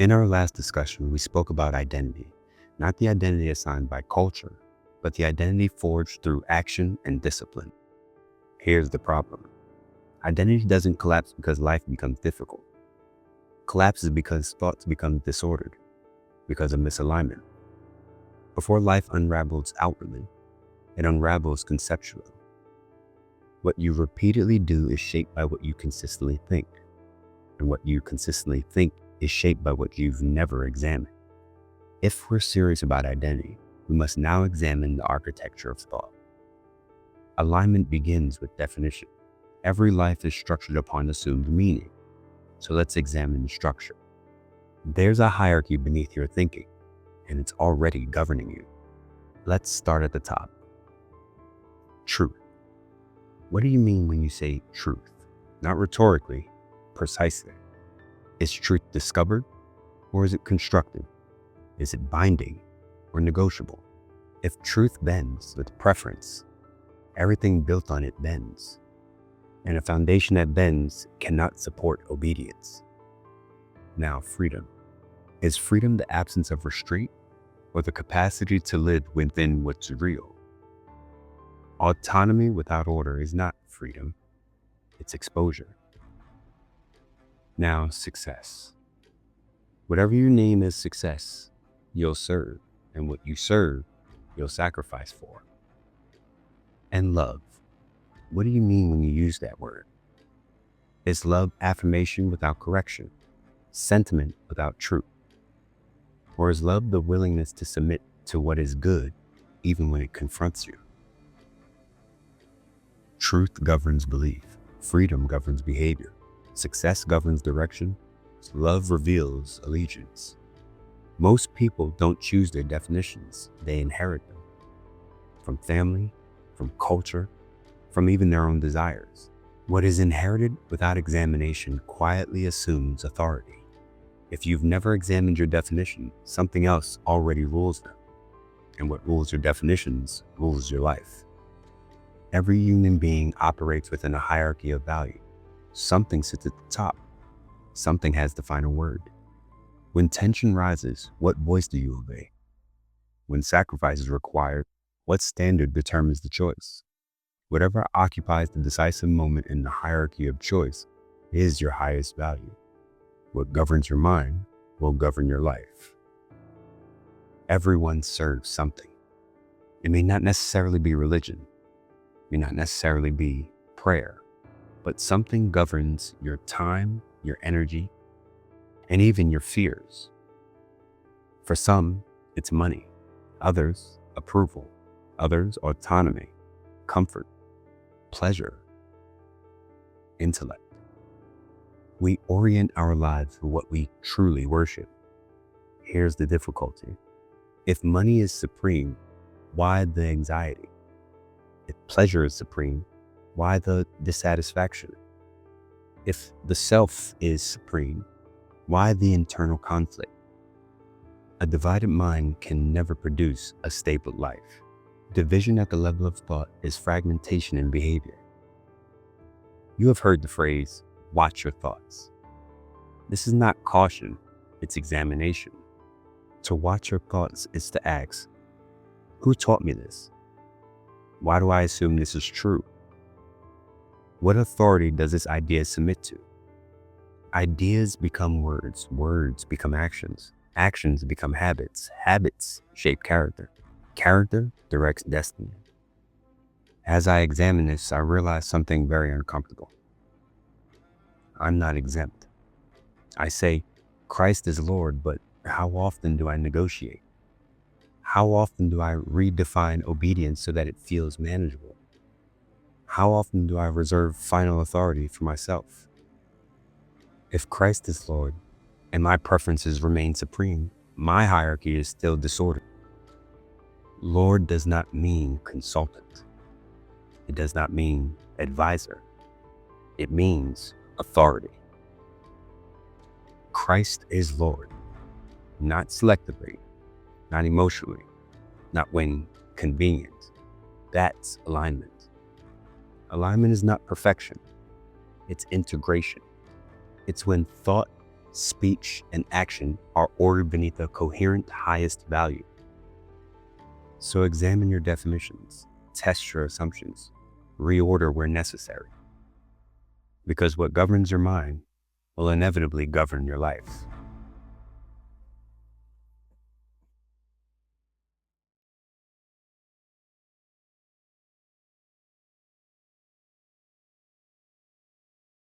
In our last discussion, we spoke about identity, not the identity assigned by culture, but the identity forged through action and discipline. Here's the problem. Identity doesn't collapse because life becomes difficult. It collapses because thoughts become disordered, because of misalignment. Before life unravels outwardly, it unravels conceptually. What you repeatedly do is shaped by what you consistently think, and what you consistently think is shaped by what you've never examined. If we're serious about identity, we must now examine the architecture of thought. Alignment begins with definition. Every life is structured upon assumed meaning. So let's examine the structure. There's a hierarchy beneath your thinking, and it's already governing you. Let's start at the top. Truth. What do you mean when you say truth? Not rhetorically, precisely. Is truth discovered, or is it constructed? Is it binding or negotiable? If truth bends with preference, everything built on it bends. And a foundation that bends cannot support obedience. Now, freedom. Is freedom the absence of restraint, or the capacity to live within what's real? Autonomy without order is not freedom, it's exposure. Now, success. Whatever you name as success, you'll serve, and what you serve, you'll sacrifice for. And love. What do you mean when you use that word? Is love affirmation without correction, sentiment without truth? Or is love the willingness to submit to what is good, even when it confronts you? Truth governs belief, freedom governs behavior, success governs direction, love reveals allegiance. Most people don't choose their definitions, they inherit them. From family, from culture, from even their own desires. What is inherited without examination quietly assumes authority. If you've never examined your definition, something else already rules them. And what rules your definitions rules your life. Every human being operates within a hierarchy of value. Something sits at the top. Something has the final word. When tension rises, what voice do you obey? When sacrifice is required, what standard determines the choice? Whatever occupies the decisive moment in the hierarchy of choice is your highest value. What governs your mind will govern your life. Everyone serves something. It may not necessarily be religion, it may not necessarily be prayer, but something governs your time, your energy, and even your fears. For some, it's money. Others, approval. Others, autonomy, comfort, pleasure, intellect. We orient our lives for what we truly worship. Here's the difficulty. If money is supreme, why the anxiety? If pleasure is supreme, why the dissatisfaction? If the self is supreme, why the internal conflict? A divided mind can never produce a stable life. Division at the level of thought is fragmentation in behavior. You have heard the phrase, watch your thoughts. This is not caution, it's examination. To watch your thoughts is to ask, who taught me this? Why do I assume this is true? What authority does this idea submit to? Ideas become words, words become actions, actions become habits, habits shape character, character directs destiny. As I examine this, I realize something very uncomfortable. I'm not exempt. I say, Christ is Lord, but how often do I negotiate? How often do I redefine obedience so that it feels manageable? How often do I reserve final authority for myself? If Christ is Lord, and my preferences remain supreme, my hierarchy is still disordered. Lord does not mean consultant. It does not mean advisor. It means authority. Christ is Lord, not selectively, not emotionally, not when convenient. That's alignment. Alignment is not perfection. It's integration. It's when thought, speech, and action are ordered beneath a coherent highest value. So examine your definitions, test your assumptions, reorder where necessary. Because what governs your mind will inevitably govern your life.